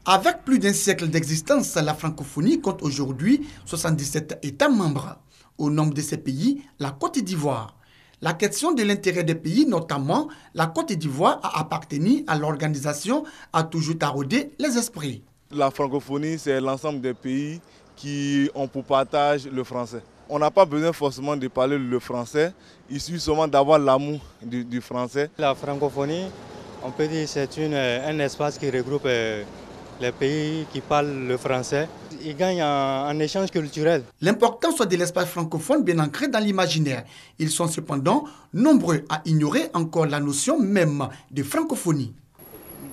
Avec plus d'un siècle d'existence, la francophonie compte aujourd'hui 77 États membres. Au nombre de ces pays, la Côte d'Ivoire. La question de l'intérêt des pays, notamment la Côte d'Ivoire, a appartenu à l'organisation, a toujours taraudé les esprits. La francophonie, c'est l'ensemble des pays qui ont pour partage le français. On n'a pas besoin forcément de parler le français, il suffit seulement d'avoir l'amour du français. La francophonie, on peut dire que c'est un espace qui regroupe les pays qui parlent le français. Ils gagnent en échange culturel. L'importance de l'espace francophone bien ancré dans l'imaginaire. Ils sont cependant nombreux à ignorer encore la notion même de francophonie.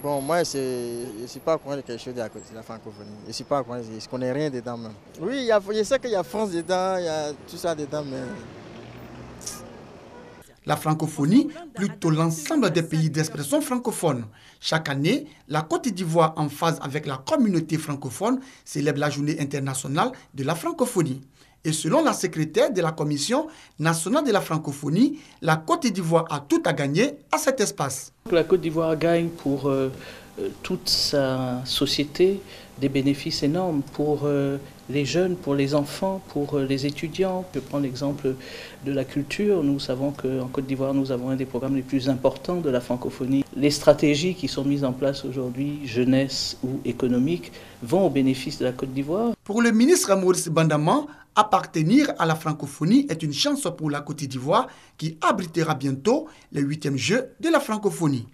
Bon, moi, je ne suis pas au courant de quelque chose de la francophonie. Je ne suis pas au courant, je ne connais rien dedans même. Oui, je sais qu'il y a France dedans, il y a tout ça dedans, mais... La francophonie, plutôt l'ensemble des pays d'expression francophone. Chaque année, la Côte d'Ivoire, en phase avec la communauté francophone, célèbre la journée internationale de la francophonie. Et selon la secrétaire de la Commission nationale de la francophonie, la Côte d'Ivoire a tout à gagner à cet espace. La Côte d'Ivoire gagne pour toute sa société des bénéfices énormes pour les jeunes, pour les enfants, pour les étudiants. Je prends l'exemple de la culture. Nous savons qu'en Côte d'Ivoire, nous avons un des programmes les plus importants de la francophonie. Les stratégies qui sont mises en place aujourd'hui, jeunesse ou économiques, vont au bénéfice de la Côte d'Ivoire. Pour le ministre Maurice Bandaman, appartenir à la francophonie est une chance pour la Côte d'Ivoire qui abritera bientôt les 8e Jeux de la francophonie.